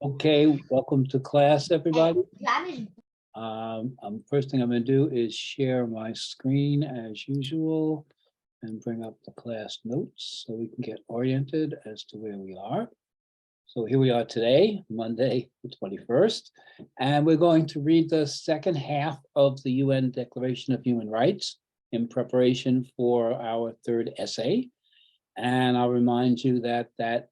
Okay, welcome to class, everybody. First thing I'm going to do is share my screen as usual and bring up the class notes so we can get oriented as to where we are. So here we are today, Monday, the 21st, and we're going to read the second half of the UN Declaration of Human Rights in preparation for our third essay. And I'll remind you that that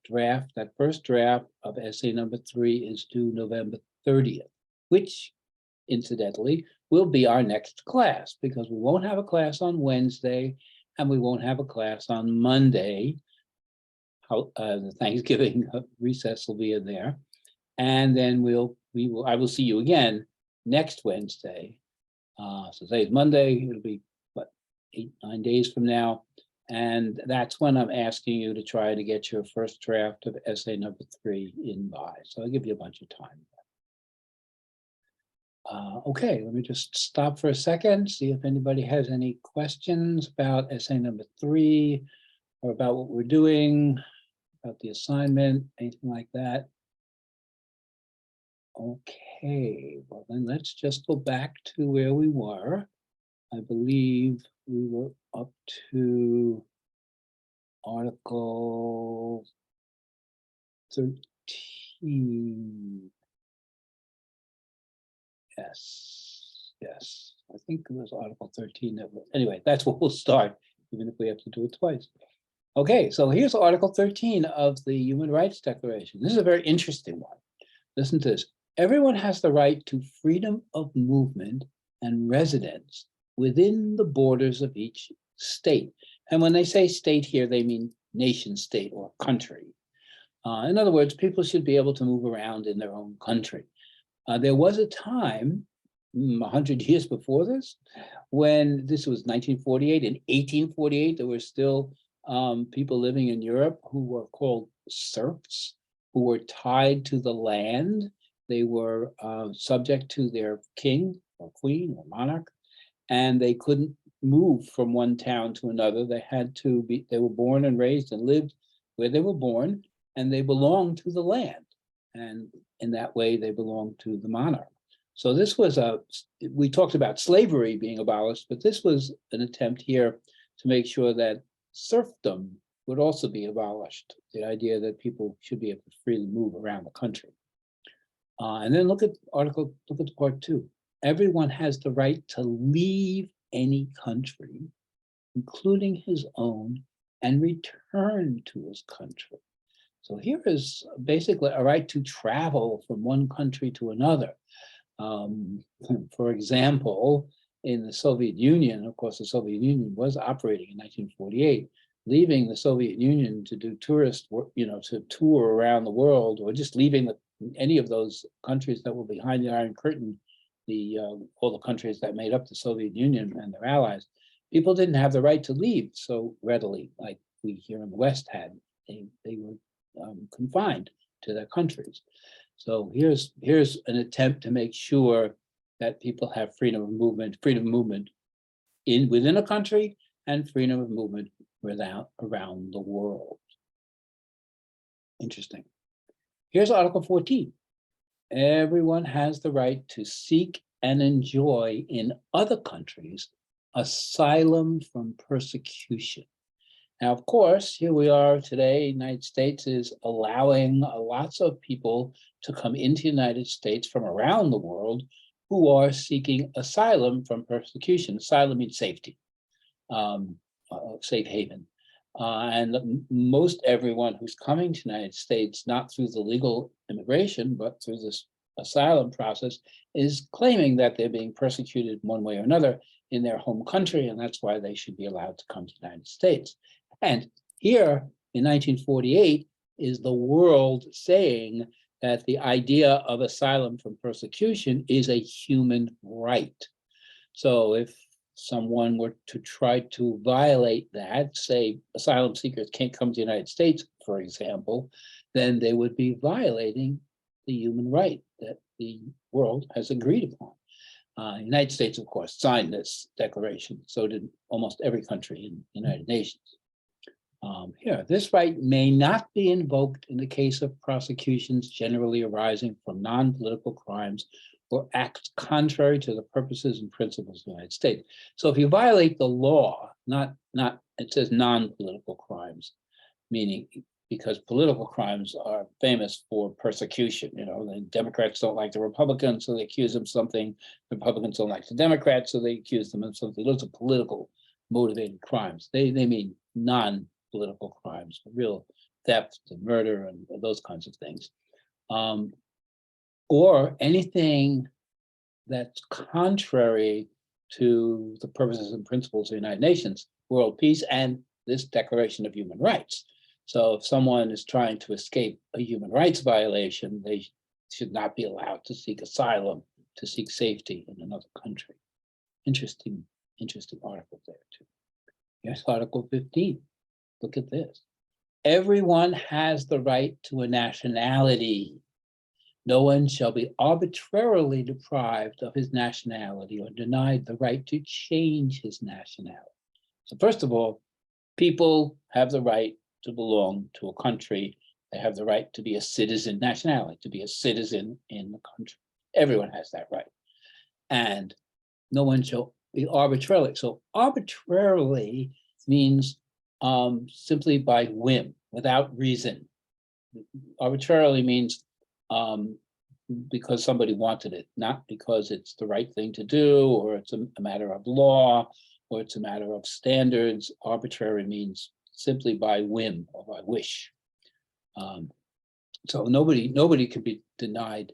first draft of essay number 3 is due November 30th, which incidentally will be our next class because we won't have a class on Wednesday and we won't have a class on Monday. The Thanksgiving recess will be in there. And then I will see you again next Wednesday. So today's Monday, it'll be what, 8-9 days from now. And that's when I'm asking you to try to get your first draft of essay number 3 in by. So I'll give you a bunch of time. Okay, let me just stop for a second, see if anybody has any questions about essay number 3 or about what we're doing, about the assignment, anything like that. Okay, well then let's just go back to where we were. I believe we were up to Article 13. Yes, I think it was Article 13. Anyway, that's where we'll start, even if we have to do it twice. Okay, so here's Article 13 of the Human Rights Declaration. This is a very interesting one. Listen to this. Everyone has the right to freedom of movement and residence within the borders of each state. And when they say state here, they mean nation state or country. In other words, people should be able to move around in their own country. There was a time, 100 years before this, when this was 1948. In 1848, there were still people living in Europe who were called serfs, who were tied to the land. They were subject to their king or queen or monarch, and they couldn't move from one town to another. They were born and raised and lived where they were born, and they belonged to the land. And in that way, they belonged to the monarch. So this was we talked about slavery being abolished, but this was an attempt here to make sure that serfdom would also be abolished. The idea that people should be able to freely move around the country. And then look at part 2. Everyone has the right to leave any country, including his own, and return to his country. So here is basically a right to travel from one country to another. For example, in the Soviet Union, of course, the Soviet Union was operating in 1948. Leaving the Soviet Union to do tourist work, to tour around the world, or just leaving any of those countries that were behind the Iron Curtain, all the countries that made up the Soviet Union and their allies, people didn't have the right to leave so readily like we here in the West had. They were confined to their countries. So here's an attempt to make sure that people have freedom of movement within a country and freedom of movement around the world. Interesting. Here's Article 14. Everyone has the right to seek and enjoy in other countries asylum from persecution. Now, of course, here we are today, United States is allowing lots of people to come into the United States from around the world who are seeking asylum from persecution. Asylum means safety, safe haven. And most everyone who's coming to the United States, not through the legal immigration, but through this asylum process, is claiming that they're being persecuted one way or another in their home country, and that's why they should be allowed to come to the United States. And here in 1948 is the world saying that the idea of asylum from persecution is a human right. So if someone were to try to violate that, say asylum seekers can't come to the United States, for example, then they would be violating the human right that the world has agreed upon. The United States, of course, signed this declaration. So did almost every country in the United Nations. Here, this right may not be invoked in the case of prosecutions generally arising from non-political crimes or acts contrary to the purposes and principles of the United States. So if you violate the law, it says non-political crimes, meaning because political crimes are famous for persecution. You know, the Democrats don't like the Republicans, so they accuse them of something. The Republicans don't like the Democrats, so they accuse them of something. Those are political motivated crimes. They mean non-political crimes, real theft and murder and those kinds of things. Or anything that's contrary to the purposes and principles of the United Nations, world peace, and this Declaration of Human Rights. So if someone is trying to escape a human rights violation, they should not be allowed to seek asylum, to seek safety in another country. Interesting article there too. Here's Article 15. Look at this. Everyone has the right to a nationality. No one shall be arbitrarily deprived of his nationality or denied the right to change his nationality. So first of all, people have the right to belong to a country. They have the right to be a citizen, nationality, to be a citizen in the country. Everyone has that right. And no one shall be arbitrarily. So arbitrarily means simply by whim, without reason. Arbitrarily means because somebody wanted it, not because it's the right thing to do, or it's a matter of law, or it's a matter of standards. Arbitrary means simply by whim or by wish. So nobody can be denied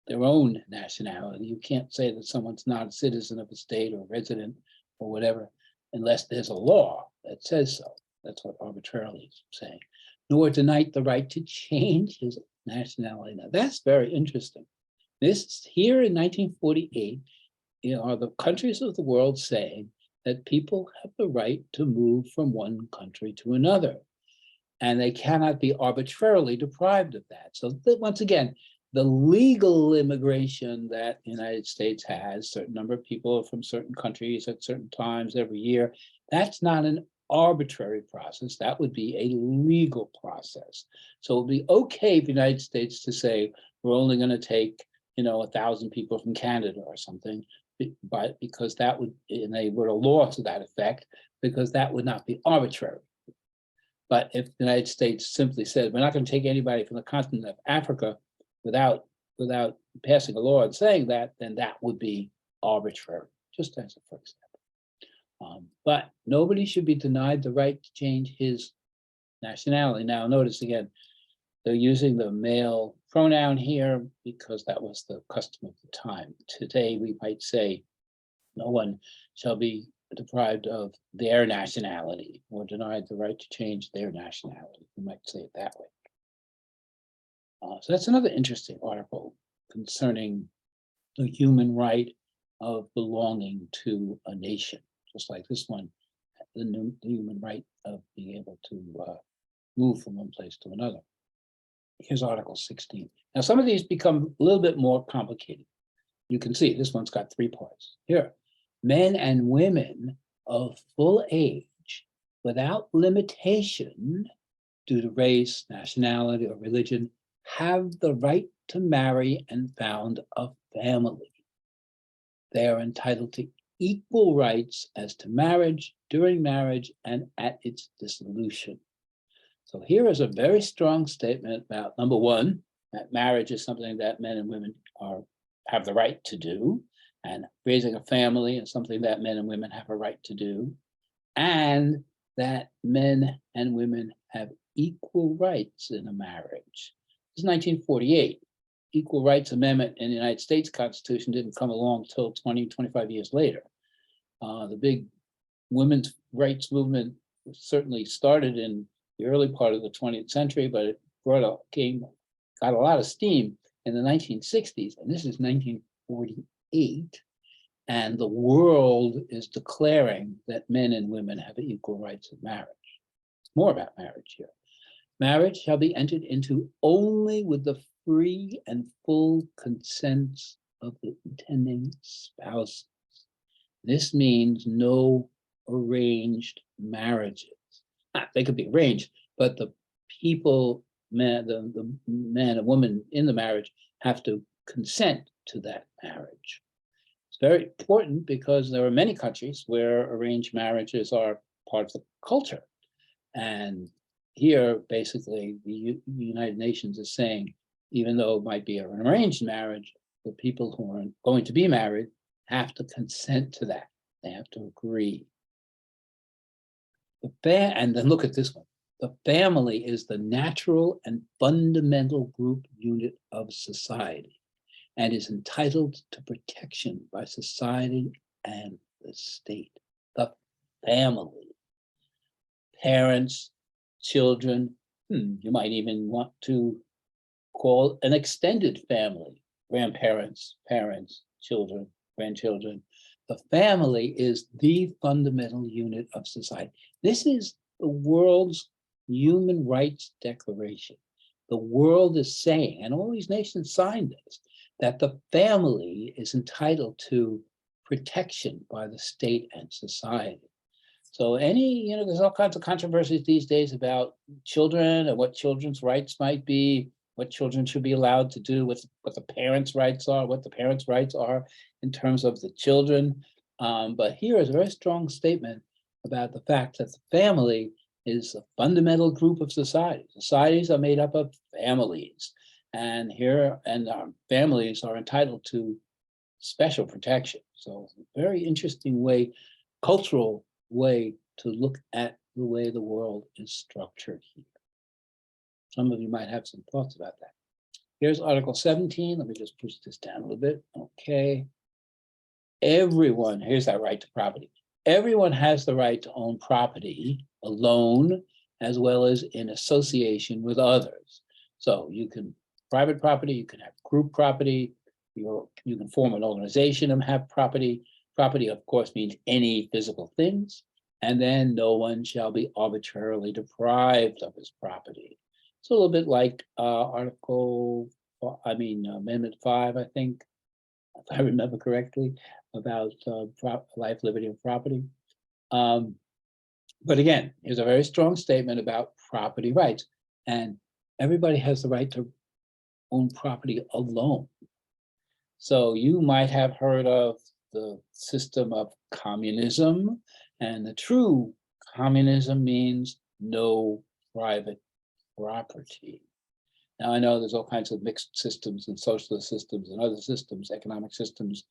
their own nationality. You can't say that someone's not a citizen of a state or resident or whatever, unless there's a law that says so. That's what arbitrarily is saying. Nor denied the right to change his nationality. Now that's very interesting. This here in 1948, are the countries of the world saying that people have the right to move from one country to another, and they cannot be arbitrarily deprived of that. So once again, the legal immigration that the United States has, a certain number of people from certain countries at certain times every year, that's not an arbitrary process. That would be a legal process. So it would be okay for the United States to say, we're only going to take, 1,000 people from Canada or something, but because that would, and they wrote a law to that effect, because that would not be arbitrary. But if the United States simply said, we're not going to take anybody from the continent of Africa without passing a law and saying that, then that would be arbitrary, just as a first step. But nobody should be denied the right to change his nationality. Now, notice again, they're using the male pronoun here because that was the custom of the time. Today, we might say, no one shall be deprived of their nationality or denied the right to change their nationality. We might say it that way. So that's another interesting article concerning the human right of belonging to a nation, just like this one, the human right of being able to move from one place to another. Here's Article 16. Now, some of these become a little bit more complicated. You can see this one's got 3 parts. Here, men and women of full age without limitation due to race, nationality, or religion have the right to marry and found a family. They are entitled to equal rights as to marriage, during marriage, and at its dissolution. So here is a very strong statement about, number one, that marriage is something that men and women have the right to do, and raising a family is something that men and women have a right to do, and that men and women have equal rights in a marriage. This is 1948. Equal Rights Amendment in the United States Constitution didn't come along until 25 years later. The big women's rights movement certainly started in the early part of the 20th century, but it got a lot of steam in the 1960s, and this is 1948, and the world is declaring that men and women have equal rights of marriage. It's more about marriage here. Marriage shall be entered into only with the free and full consents of the intending spouses. This means no arranged marriages. They could be arranged, but the people, the man and woman in the marriage have to consent to that marriage. It's very important because there are many countries where arranged marriages are part of the culture. And here, basically, the United Nations is saying, even though it might be an arranged marriage, the people who are going to be married have to consent to that. They have to agree. And then look at this one. The family is the natural and fundamental group unit of society and is entitled to protection by society and the state. The family. Parents, children, you might even want to call an extended family, grandparents, parents, children, grandchildren. The family is the fundamental unit of society. This is the world's human rights declaration. The world is saying, and all these nations signed this, that the family is entitled to protection by the state and society. So there's all kinds of controversies these days about children and what children's rights might be, what children should be allowed to do, what the parents' rights are, what the parents' rights are in terms of the children. But here is a very strong statement about the fact that the family is a fundamental group of society. Societies are made up of families, and our families are entitled to special protection. So it's a very interesting way, cultural way to look at the way the world is structured here. Some of you might have some thoughts about that. Here's Article 17. Let me just push this down a little bit. Okay. Everyone, here's that right to property. Everyone has the right to own property alone, as well as in association with others. So you can, private property, you can have group property, you can form an organization and have property. Property, of course, means any physical things, and then no one shall be arbitrarily deprived of his property. It's a little bit like Amendment 5, I think, if I remember correctly, about life, liberty, and property. But again, here's a very strong statement about property rights, and everybody has the right to own property alone. So you might have heard of the system of communism, and the true communism means no private property. Now, I know there's all kinds of mixed systems and socialist systems and other systems, economic systems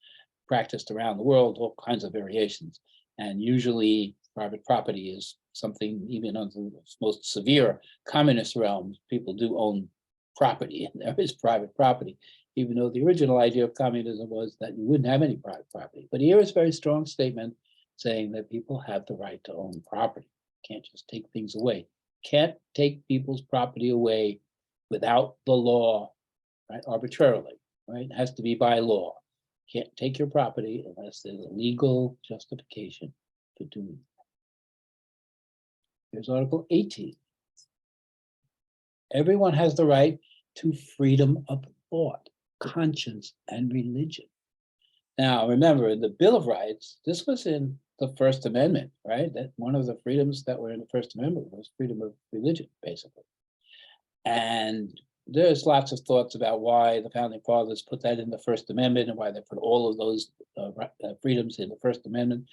practiced around the world, all kinds of variations. And usually private property is something, even under the most severe communist realms, people do own property, and there is private property, even though the original idea of communism was that you wouldn't have any private property. But here is a very strong statement saying that people have the right to own property. You can't just take things away. Can't take people's property away without the law, right? Arbitrarily, right? It has to be by law. Can't take your property unless there's a legal justification for doing that. Here's Article 18. Everyone has the right to freedom of thought, conscience, and religion. Now, remember, in the Bill of Rights, this was in the First Amendment, right? That one of the freedoms that were in the First Amendment was freedom of religion, basically. And there's lots of thoughts about why the Founding Fathers put that in the First Amendment and why they put all of those freedoms in the First Amendment.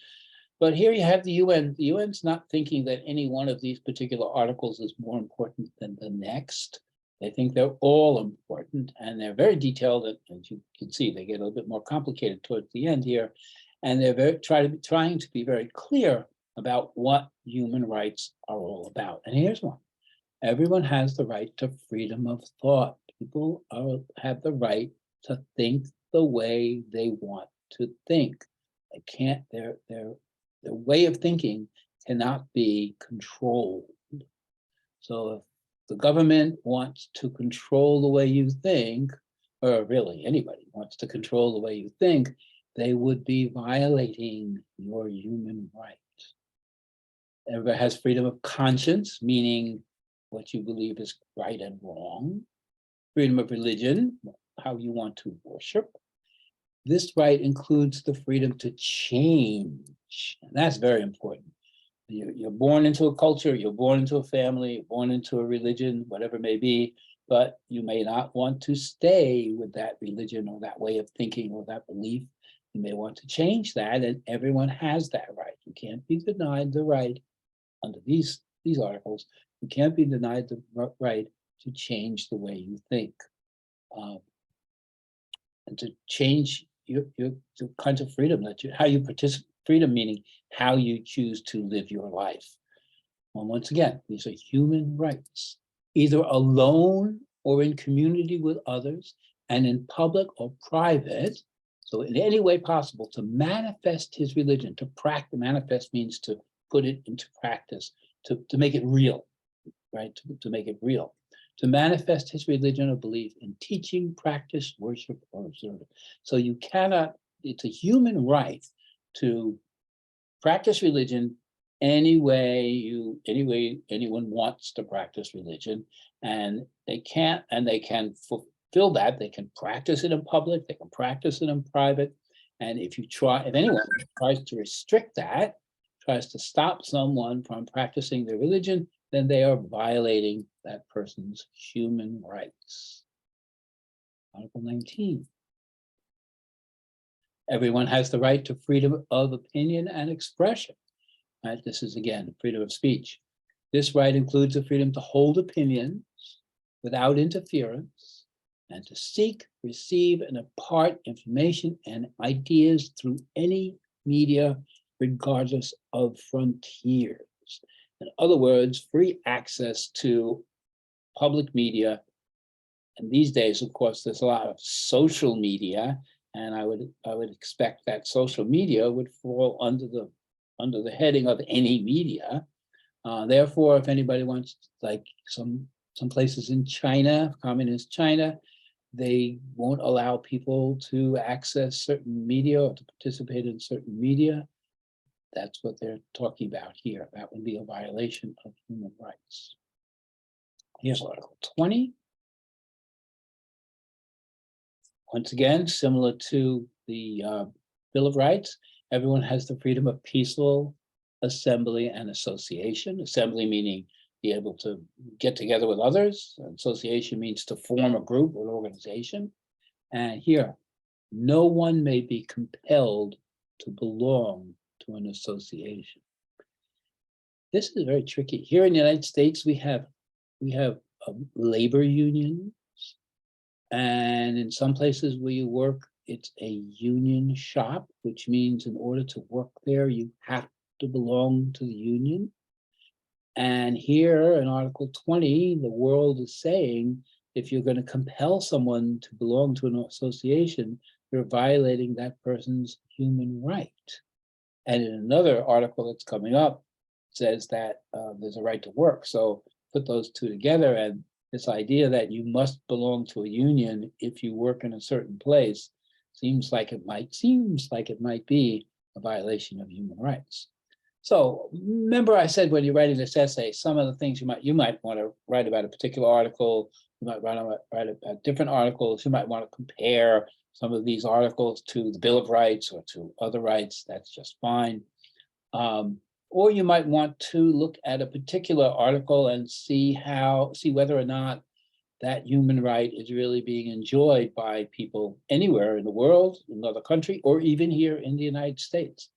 But here you have the UN. The UN's not thinking that any one of these particular articles is more important than the next. They think they're all important, and they're very detailed. As you can see, they get a little bit more complicated towards the end here. And they're trying to be very clear about what human rights are all about. And here's one. Everyone has the right to freedom of thought. People have the right to think the way they want to think. They can't, their way of thinking cannot be controlled. So if the government wants to control the way you think, or really anybody wants to control the way you think, they would be violating your human rights. Everybody has freedom of conscience, meaning what you believe is right and wrong. Freedom of religion, how you want to worship. This right includes the freedom to change, and that's very important. You're born into a culture, you're born into a family, you're born into a religion, whatever it may be, but you may not want to stay with that religion or that way of thinking or that belief. You may want to change that, and everyone has that right. You can't be denied the right under these articles. You can't be denied the right to change the way you think, and to change your kinds of freedom that how you participate. Freedom meaning how you choose to live your life. Well, once again, these are human rights, either alone or in community with others, and in public or private. So in any way possible to manifest his religion, to practice. Manifest means to put it into practice, to make it real, right? To make it real. To manifest his religion or belief in teaching, practice, worship, or observe it. So you cannot, it's a human right to practice religion any way anyone wants to practice religion, and they can fulfill that. They can practice it in public, they can practice it in private, and if anyone tries to restrict that, tries to stop someone from practicing their religion, then they are violating that person's human rights. Article 19. Everyone has the right to freedom of opinion and expression. Right? This is, again, freedom of speech. This right includes the freedom to hold opinions without interference and to seek, receive, and impart information and ideas through any media, regardless of frontiers. In other words, free access to public media. And these days, of course, there's a lot of social media, and I would expect that social media would fall under the heading of any media. Therefore, if anybody wants, like some places in China, communist China, they won't allow people to access certain media or to participate in certain media. That's what they're talking about here. That would be a violation of human rights. Here's Article 20. Once again, similar to the Bill of Rights, everyone has the freedom of peaceful assembly and association. Assembly meaning be able to get together with others. Association means to form a group or an organization. And here, no one may be compelled to belong to an association. This is very tricky. Here in the United States, we have labor unions. And in some places where you work, it's a union shop, which means in order to work there, you have to belong to the union. And here in Article 20, the world is saying, if you're going to compel someone to belong to an association, you're violating that person's human right. And in another article that's coming up, it says that there's a right to work. So put those two together, and this idea that you must belong to a union if you work in a certain place seems like it might be a violation of human rights. So remember I said when you're writing this essay, some of the things you might want to write about a particular article, you might write about different articles, you might want to compare some of these articles to the Bill of Rights or to other rights, that's just fine. Or you might want to look at a particular article and see whether or not that human right is really being enjoyed by people anywhere in the world, in another country, or even here in the United States.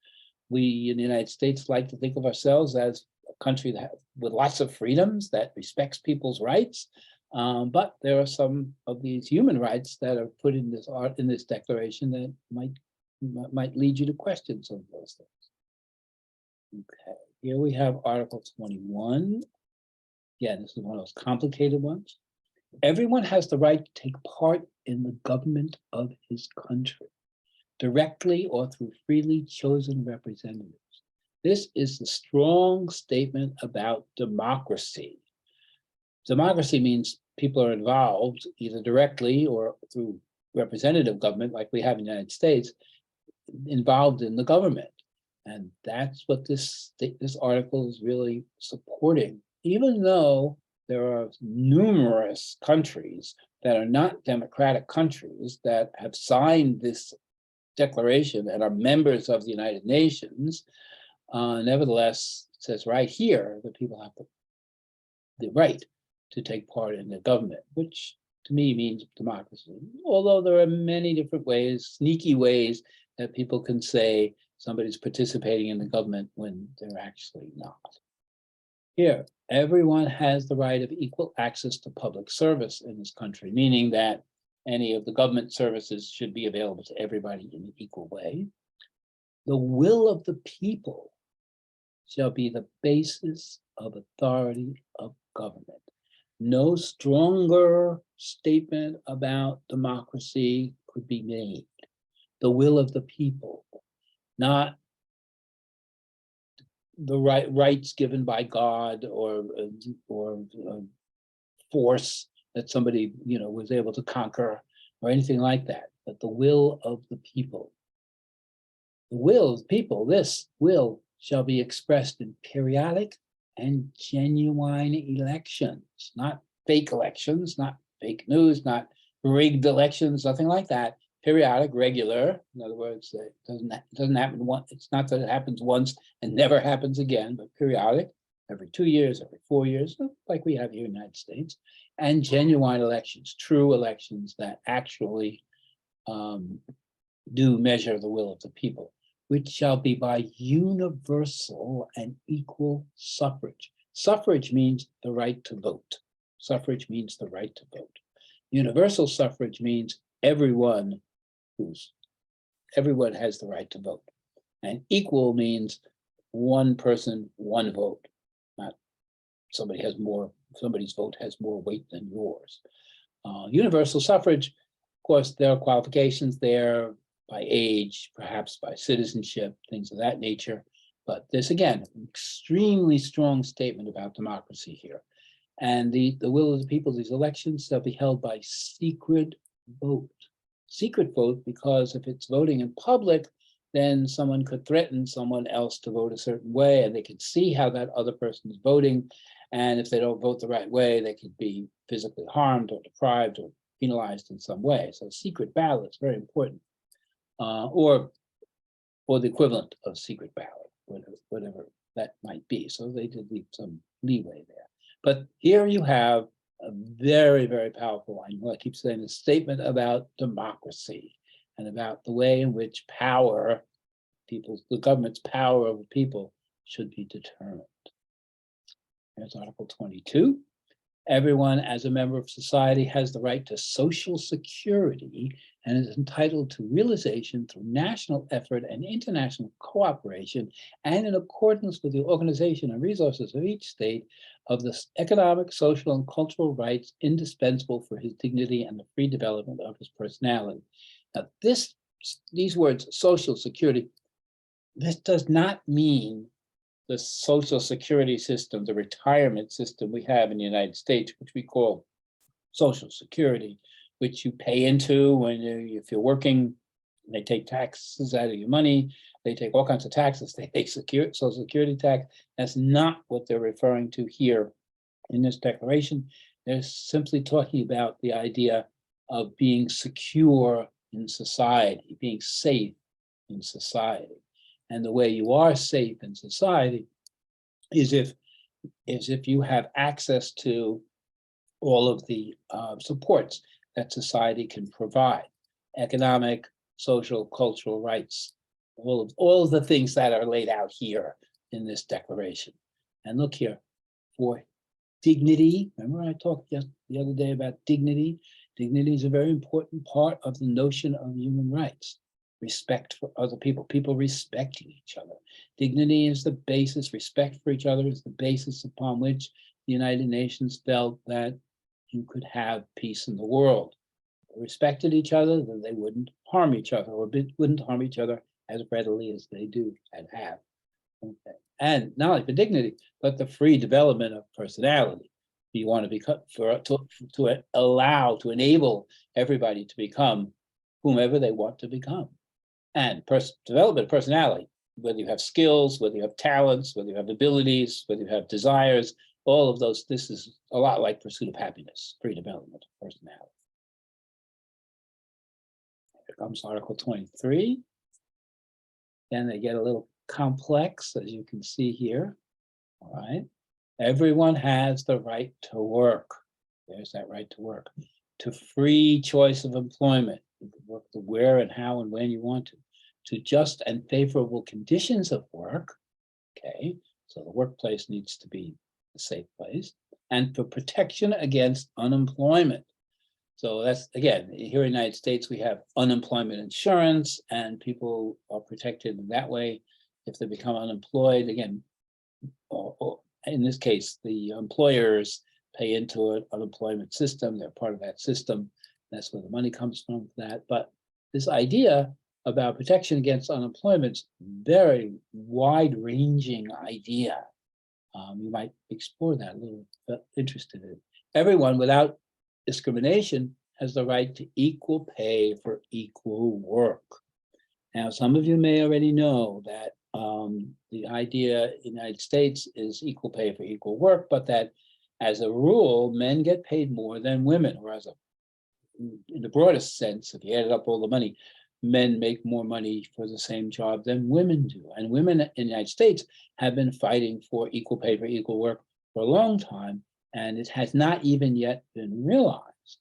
We in the United States like to think of ourselves as a country with lots of freedoms, that respects people's rights. But there are some of these human rights that are put in this declaration that might lead you to question some of those things. Okay, here we have Article 21. Yeah, this is one of those complicated ones. Everyone has the right to take part in the government of his country, directly or through freely chosen representatives. This is the strong statement about democracy. Democracy means people are involved either directly or through representative government, like we have in the United States, involved in the government. And that's what this article is really supporting, even though there are numerous countries that are not democratic countries that have signed this declaration and are members of the United Nations. Nevertheless, it says right here that people have the right to take part in the government, which to me means democracy. Although there are many different ways, sneaky ways, that people can say somebody's participating in the government when they're actually not. Here, everyone has the right of equal access to public service in this country, meaning that any of the government services should be available to everybody in an equal way. The will of the people shall be the basis of authority of government. No stronger statement about democracy could be made. The will of the people, not the rights given by God or force that somebody was able to conquer or anything like that, but the will of the people. The will of the people, this will shall be expressed in periodic and genuine elections, not fake elections, not fake news, not rigged elections, nothing like that. Periodic, regular. In other words, it doesn't happen once. It's not that it happens once and never happens again, but periodic, every 2 years, every 4 years, like we have here in the United States, and genuine elections, true elections that actually do measure the will of the people, which shall be by universal and equal suffrage. Suffrage means the right to vote. Suffrage means the right to vote. Universal suffrage means everyone has the right to vote. And equal means one person, one vote. Not somebody's vote has more weight than yours. Universal suffrage, of course, there are qualifications there by age, perhaps by citizenship, things of that nature. But this, again, an extremely strong statement about democracy here. And the will of the people, these elections shall be held by secret vote. Secret vote, because if it's voting in public, then someone could threaten someone else to vote a certain way, and they could see how that other person is voting. And if they don't vote the right way, they could be physically harmed or deprived or penalized in some way. So secret ballot is very important. Or the equivalent of secret ballot, whatever that might be. So they did leave some leeway there. But here you have a very, very powerful, I keep saying, a statement about democracy and about the way in which the government's power over people should be determined. Here's Article 22. Everyone as a member of society has the right to social security and is entitled to realization through national effort and international cooperation, and in accordance with the organization and resources of each state, of the economic, social, and cultural rights indispensable for his dignity and the free development of his personality. Now, these words, social security, this does not mean the social security system, the retirement system we have in the United States, which we call social security, which you pay into when if you're working. They take taxes out of your money. They take all kinds of taxes. They take social security tax. That's not what they're referring to here in this declaration. They're simply talking about the idea of being secure in society, being safe in society. And the way you are safe in society is if you have access to all of the supports that society can provide, economic, social, cultural rights, all of the things that are laid out here in this declaration. And look here, for dignity, remember I talked just the other day about dignity? Dignity is a very important part of the notion of human rights. Respect for other people, people respecting each other. Dignity is the basis, respect for each other is the basis upon which the United Nations felt that you could have peace in the world. If they respected each other, then they wouldn't harm each other, or wouldn't harm each other as readily as they do and have. Okay. And not only for dignity, but the free development of personality. You want to become, to enable everybody to become whomever they want to become. And development of personality, whether you have skills, whether you have talents, whether you have abilities, whether you have desires, all of those, this is a lot like pursuit of happiness, free development of personality. Here comes Article 23. Then they get a little complex, as you can see here. All right. Everyone has the right to work. There's that right to work. To free choice of employment. You can work the where and how and when you want to. To just and favorable conditions of work. Okay. So the workplace needs to be a safe place. And for protection against unemployment. So that's, again, here in the United States, we have unemployment insurance, and people are protected in that way. If they become unemployed, again, or in this case, the employers pay into an unemployment system. They're part of that system. That's where the money comes from for that. But this idea about protection against unemployment is very wide-ranging idea. You might explore that a little bit, interested in it. Everyone without discrimination has the right to equal pay for equal work. Now, some of you may already know that the idea in the United States is equal pay for equal work, but that as a rule, men get paid more than women, or in the broadest sense, if you added up all the money, men make more money for the same job than women do. And women in the United States have been fighting for equal pay for equal work for a long time, and it has not even yet been realized.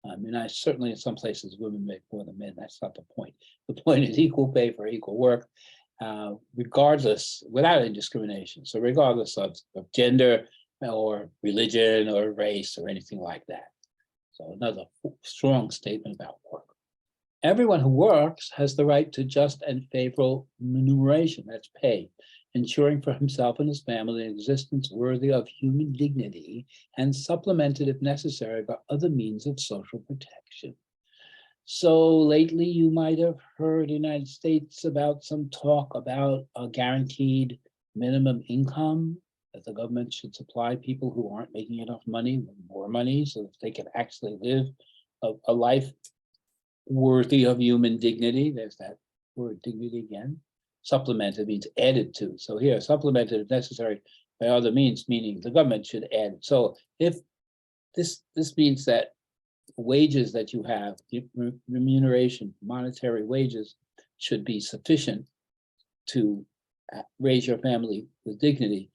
I mean, certainly in some places women make more than men. That's not the point. The point is equal pay for equal work, regardless, without any discrimination. So regardless of gender or religion or race or anything like that. So another strong statement about work. Everyone who works has the right to just and favorable remuneration, that's pay, ensuring for himself and his family an existence worthy of human dignity and supplemented if necessary by other means of social protection. So lately you might have heard in the United States about some talk about a guaranteed minimum income that the government should supply people who aren't making enough money with more money so that they can actually live a life worthy of human dignity. There's that word dignity again. Supplemented means added to. So here, supplemented if necessary by other means, meaning the government should add it. So if this means that wages that you have, remuneration, monetary wages, should be sufficient to raise your family with dignity,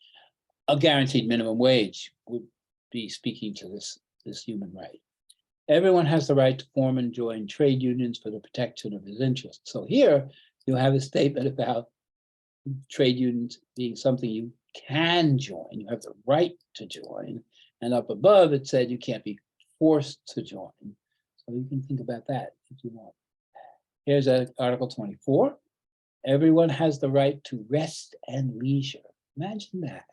a guaranteed minimum wage would be speaking to this human right. Everyone has the right to form and join trade unions for the protection of his interests. So here you have a statement about trade unions being something you can join. You have the right to join. And up above, it said you can't be forced to join. So you can think about that if you want. Here's Article 24. Everyone has the right to rest and leisure. Imagine that.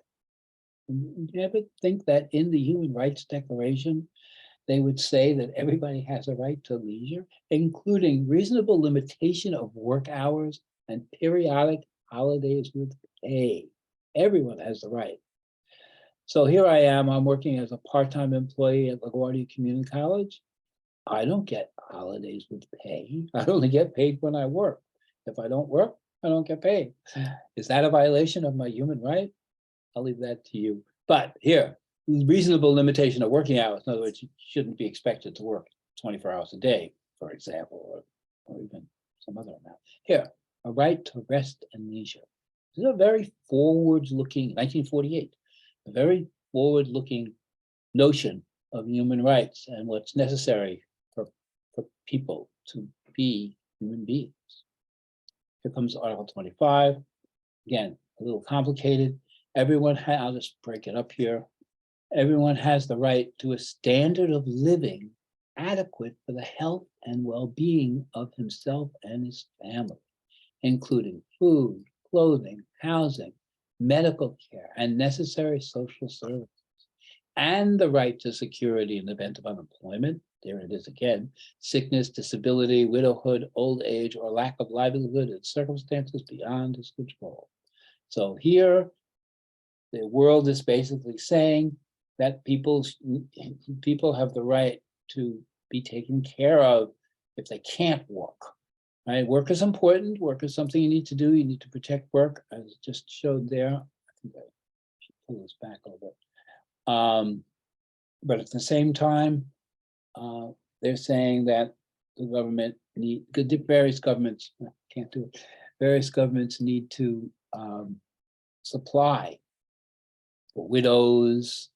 Do you ever think that in the Human Rights Declaration, they would say that everybody has a right to leisure, including reasonable limitation of work hours and periodic holidays with pay. Everyone has the right. So here I am, I'm working as a part-time employee at LaGuardia Community College. I don't get holidays with pay. I only get paid when I work. If I don't work, I don't get paid. Is that a violation of my human right? I'll leave that to you. But here, reasonable limitation of working hours. In other words, you shouldn't be expected to work 24 hours a day, for example, or even some other amount. Here, a right to rest and leisure. This is a very forward-looking, 1948, a very forward-looking notion of human rights and what's necessary for people to be human beings. Here comes Article 25. Again, a little complicated. I'll just break it up here. Everyone has the right to a standard of living adequate for the health and well-being of himself and his family, including food, clothing, housing, medical care, and necessary social services, and the right to security in the event of unemployment. There it is again: sickness, disability, widowhood, old age, or lack of livelihood in circumstances beyond his control. So here, the world is basically saying that people have the right to be taken care of if they can't work. Right? Work is important. Work is something you need to do. You need to protect work, as just showed there. I think I should pull this back a little bit. But at the same time, they're saying that the government various governments can't do it. Various governments need to supply for widows,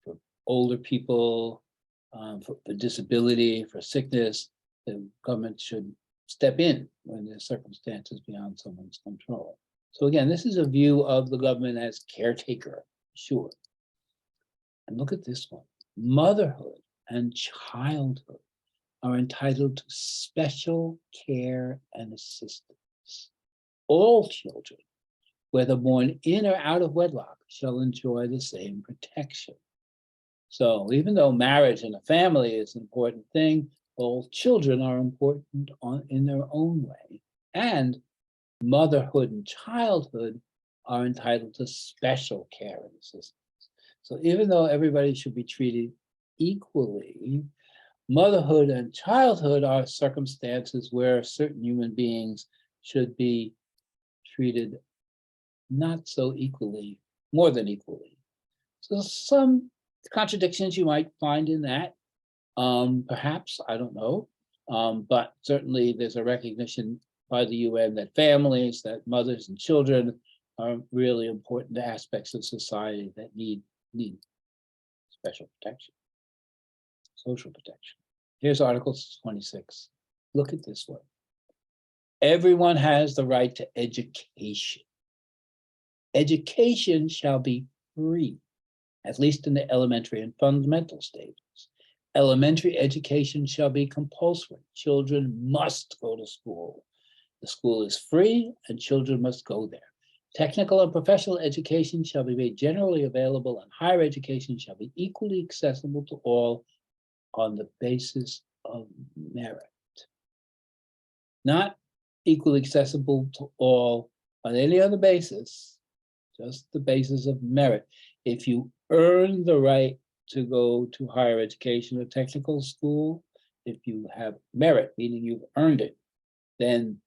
for older people, for disability, for sickness. The government should step in when there's circumstances beyond someone's control. So again, this is a view of the government as caretaker, sure. And look at this one. Motherhood and childhood are entitled to special care and assistance. All children, whether born in or out of wedlock, shall enjoy the same protection. So even though marriage and a family is an important thing, all children are important in their own way. And motherhood and childhood are entitled to special care and assistance. So even though everybody should be treated equally, motherhood and childhood are circumstances where certain human beings should be treated not so equally, more than equally. So some contradictions you might find in that, perhaps, I don't know, but certainly there's a recognition by the UN that families, that mothers and children are really important aspects of society that need special protection, social protection. Here's Article 26. Look at this one. Everyone has the right to education. Education shall be free, at least in the elementary and fundamental stages. Elementary education shall be compulsory. Children must go to school. The school is free and children must go there. Technical and professional education shall be made generally available, and higher education shall be equally accessible to all on the basis of merit. Not equally accessible to all on any other basis, just the basis of merit. If you earn the right to go to higher education or technical school, if you have merit, meaning you've earned it, then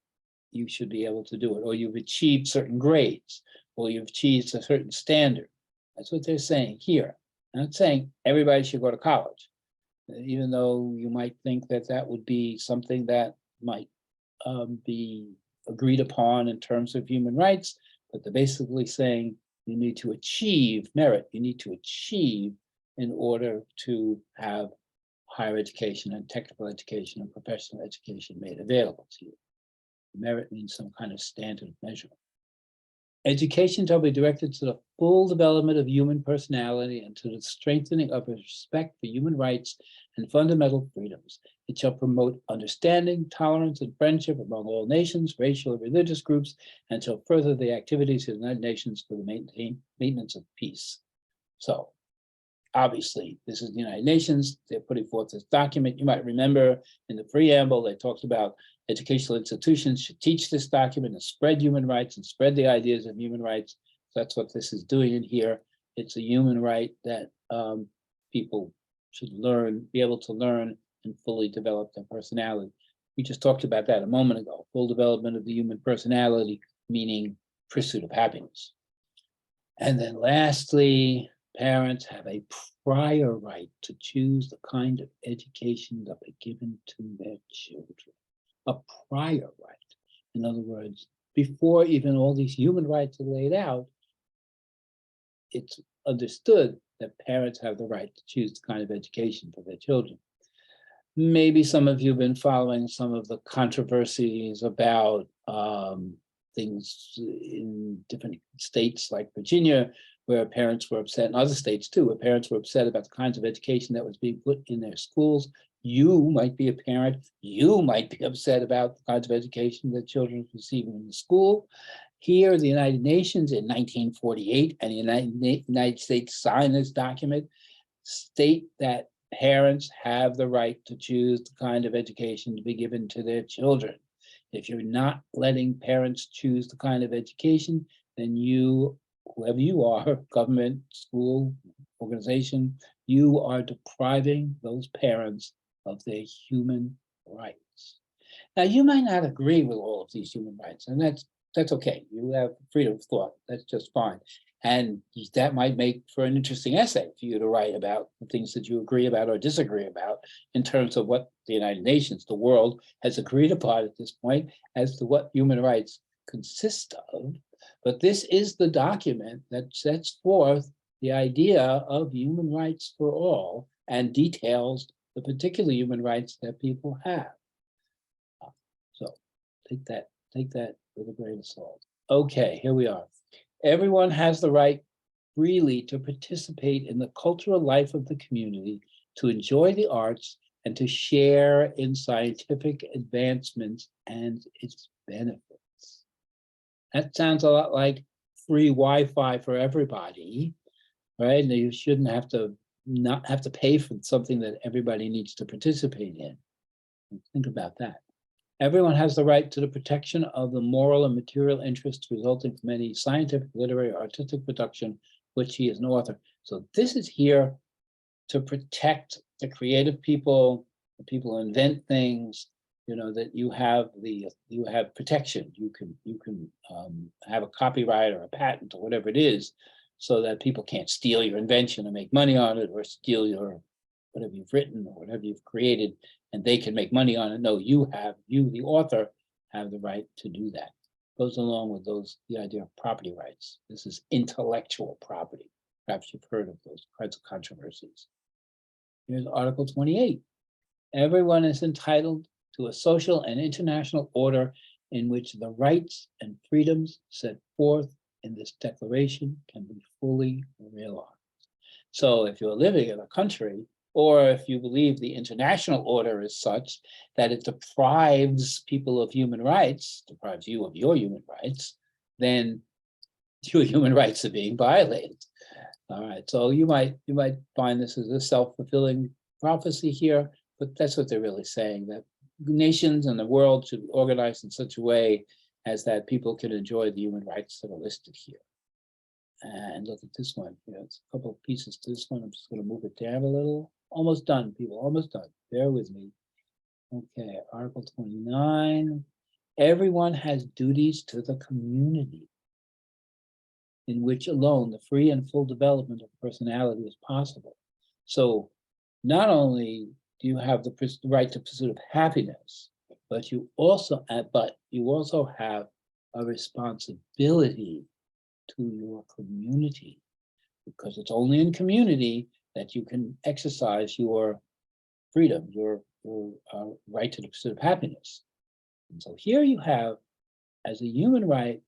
you should be able to do it, or you've achieved certain grades, or you've achieved a certain standard. That's what they're saying here. I'm not saying everybody should go to college, even though you might think that that would be something that might be agreed upon in terms of human rights, but they're basically saying you need to achieve merit, you need to achieve in order to have higher education and technical education and professional education made available to you. Merit means some kind of standard measure. Education shall be directed to the full development of human personality and to the strengthening of respect for human rights and fundamental freedoms. It shall promote understanding, tolerance, and friendship among all nations, racial and religious groups, and shall further the activities of the United Nations for the maintenance of peace. So, obviously, this is the United Nations. They're putting forth this document. You might remember in the preamble, they talked about educational institutions should teach this document and spread human rights and spread the ideas of human rights. So that's what this is doing in here. It's a human right that people should learn, be able to learn and fully develop their personality. We just talked about that a moment ago. Full development of the human personality, meaning pursuit of happiness. And then lastly, parents have a prior right to choose the kind of education that be given to their children. A prior right. In other words, before even all these human rights are laid out, it's understood that parents have the right to choose the kind of education for their children. Maybe some of you have been following some of the controversies about things in different states like Virginia, where parents were upset, and other states too, where parents were upset about the kinds of education that was being put in their schools. You might be a parent, you might be upset about the kinds of education that children are receiving in the school. Here, the United Nations in 1948 and the United States signed this document, state that parents have the right to choose the kind of education to be given to their children. If you're not letting parents choose the kind of education, then you, whoever you are, government, school, organization, you are depriving those parents of their human rights. Now, you might not agree with all of these human rights, and that's okay. You have freedom of thought. That's just fine. And that might make for an interesting essay for you to write about the things that you agree about or disagree about in terms of what the United Nations, the world, has agreed upon at this point as to what human rights consist of. But this is the document that sets forth the idea of human rights for all and details the particular human rights that people have. So take that with a grain of salt. Okay, here we are. Everyone has the right freely to participate in the cultural life of the community, to enjoy the arts, and to share in scientific advancements and its benefits. That sounds a lot like free Wi-Fi for everybody, right? And you shouldn't have to not have to pay for something that everybody needs to participate in. Think about that. Everyone has the right to the protection of the moral and material interests resulting from any scientific, literary, or artistic production which he is an author. So this is here to protect the creative people, the people who invent things, you know, that you have protection. You can have a copyright or a patent or whatever it is, so that people can't steal your invention and make money on it, or steal your whatever you've written or whatever you've created, and they can make money on it. No, you, the author, have the right to do that. Goes along with the idea of property rights. This is intellectual property. Perhaps you've heard of those kinds of controversies. Here's Article 28. Everyone is entitled to a social and international order in which the rights and freedoms set forth in this declaration can be fully realized. So if you're living in a country, or if you believe the international order is such that it deprives people of human rights, deprives you of your human rights, then your human rights are being violated. All right, so you might find this as a self-fulfilling prophecy here, but that's what they're really saying, that nations and the world should be organized in such a way as that people can enjoy the human rights that are listed here. And look at this one. It's a couple of pieces to this one. I'm just going to move it down a little. Almost done, people, almost done. Bear with me. Okay, Article 29. Everyone has duties to the community in which alone the free and full development of personality is possible. So not only do you have the right to pursuit of happiness, but you also have a responsibility to your community, because it's only in community that you can exercise your freedom, your right to the pursuit of happiness. And so here you have, as a human right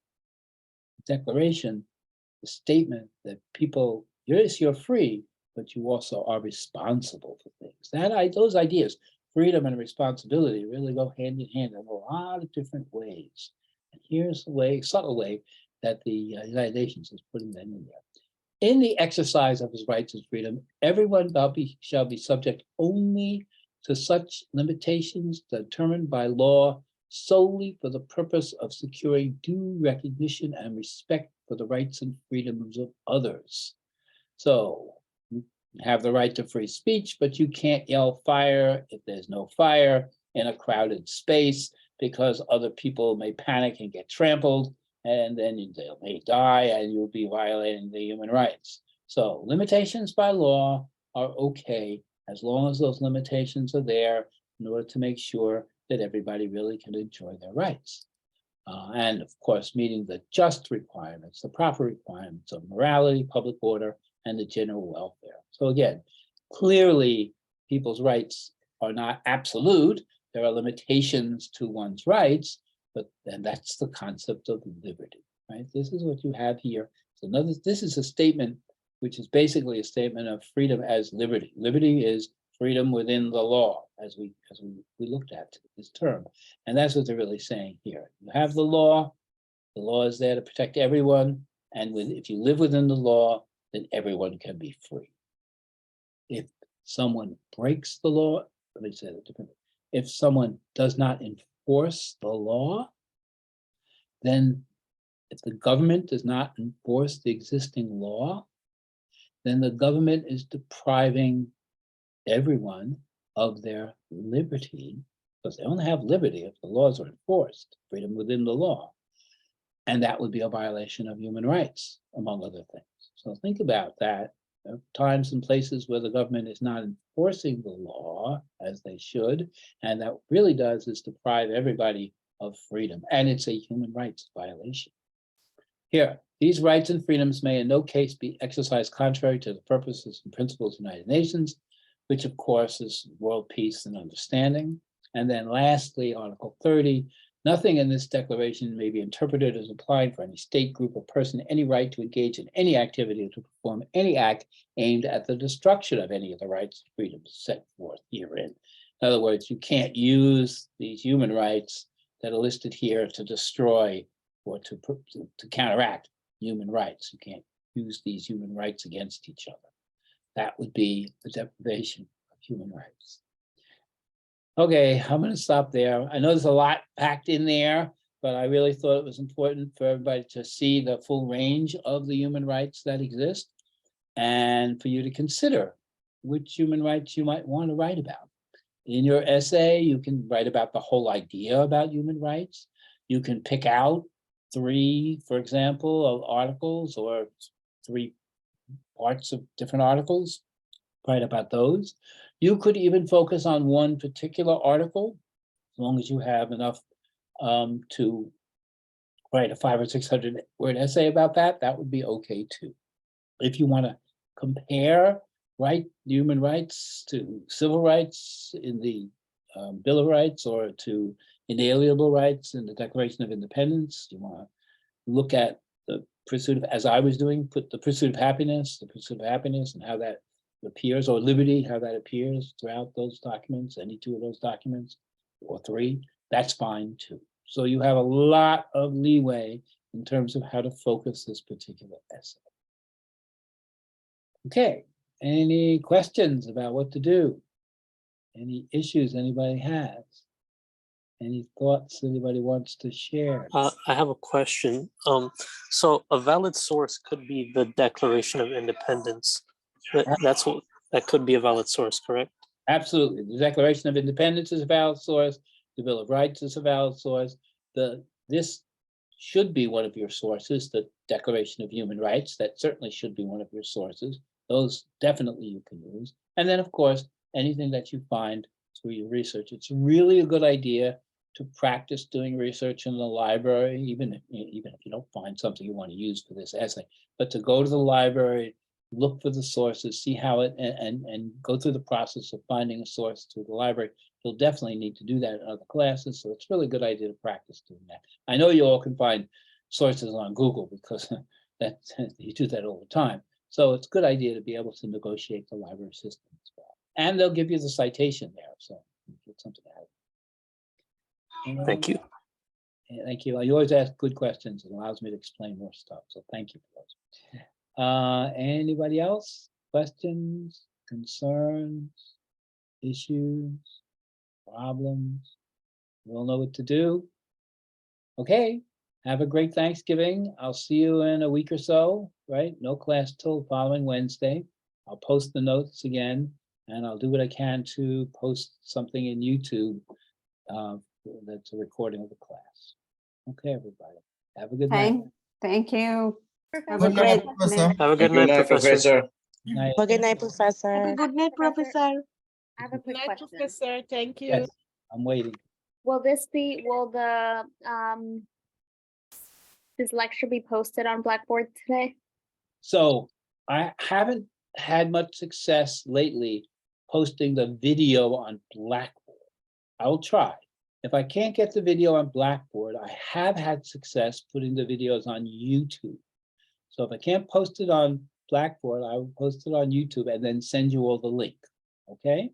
declaration, the statement that people, yes, you're free, but you also are responsible for things. Those ideas, freedom and responsibility, really go hand in hand in a lot of different ways. And here's the way, subtle way, that the United Nations is putting that in there. In the exercise of his rights and freedom, everyone shall be subject only to such limitations determined by law solely for the purpose of securing due recognition and respect for the rights and freedoms of others. So you have the right to free speech, but you can't yell fire if there's no fire in a crowded space, because other people may panic and get trampled, and then they may die, and you'll be violating the human rights. So limitations by law are okay, as long as those limitations are there in order to make sure that everybody really can enjoy their rights. And of course, meeting the just requirements, the proper requirements of morality, public order, and the general welfare. So again, clearly people's rights are not absolute. There are limitations to one's rights, but then that's the concept of liberty, right? This is what you have here. So this is a statement which is basically a statement of freedom as liberty. Liberty is freedom within the law, as we looked at this term. And that's what they're really saying here. You have the law is there to protect everyone, and if you live within the law, then everyone can be free. If someone breaks the law, let me say that differently. If someone does not enforce the law, then if the government does not enforce the existing law, then the government is depriving everyone of their liberty, because they only have liberty if the laws are enforced, freedom within the law. And that would be a violation of human rights, among other things. So think about that. There are times and places where the government is not enforcing the law as they should, and that really does is deprive everybody of freedom, and it's a human rights violation. Here, these rights and freedoms may in no case be exercised contrary to the purposes and principles of the United Nations, which of course is world peace and understanding. And then lastly, Article 30, nothing in this declaration may be interpreted as applying for any state, group, or person any right to engage in any activity or to perform any act aimed at the destruction of any of the rights and freedoms set forth herein. In other words, you can't use these human rights that are listed here to destroy or to counteract human rights. You can't use these human rights against each other. That would be the deprivation of human rights. Okay, I'm going to stop there. I know there's a lot packed in there, but I really thought it was important for everybody to see the full range of the human rights that exist and for you to consider which human rights you might want to write about. In your essay, you can write about the whole idea about human rights. You can pick out 3, for example, of articles or 3 parts of different articles, write about those. You could even focus on one particular article, as long as you have enough to write a 500 or 600 word essay about that, that would be okay too. If you want to compare human rights to civil rights in the Bill of Rights or to inalienable rights in the Declaration of Independence, you want to look at the pursuit of, as I was doing, put the pursuit of happiness and how that appears, or liberty, how that appears throughout those documents, any 2 of those documents, or 3, that's fine too. So you have a lot of leeway in terms of how to focus this particular essay. Okay, any questions about what to do? Any issues anybody has? Any thoughts anybody wants to share? I have a question. So a valid source could be the Declaration of Independence. That could be a valid source, correct? Absolutely. The Declaration of Independence is a valid source. The Bill of Rights is a valid source. This should be one of your sources. The Declaration of Human Rights, that certainly should be one of your sources. Those definitely you can use. And then, of course, anything that you find through your research. It's really a good idea to practice doing research in the library, even if you don't find something you want to use for this essay, but to go to the library, look for the sources, see how it, and go through the process of finding a source through the library. You'll definitely need to do that in other classes, so it's really a good idea to practice doing that. I know you all can find sources on Google because you do that all the time. So it's a good idea to be able to negotiate the library system as well. And they'll give you the citation there, so you get something out of it. Thank you. Thank you. You always ask good questions. It allows me to explain more stuff, so thank you for those. Anybody else? Questions, concerns, issues, problems? You all know what to do. Okay, have a great Thanksgiving. I'll see you in a week or so, right? No class till following Wednesday. I'll post the notes again, and I'll do what I can to post something in YouTube that's a recording of the class. Okay, everybody. Have a good night. Thank you. Have a Good night, great Professor. night. Have a good night, Professor. Night. Good night, Professor. Good night, Professor. I have a Good quick night, question. Professor. Thank you. Yes, I'm waiting. Will the this lecture be posted on Blackboard today? So I haven't had much success lately posting the video on Blackboard. I will try. If I can't get the video on Blackboard, I have had success putting the videos on YouTube. So if I can't post it on Blackboard, I will post it on YouTube and then send you all the link. Okay?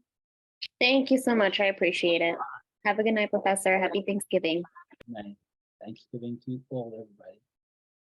Thank you so much. I appreciate it. Have a good night, Professor. Happy Thanksgiving. Good night. Thanksgiving to you all, everybody.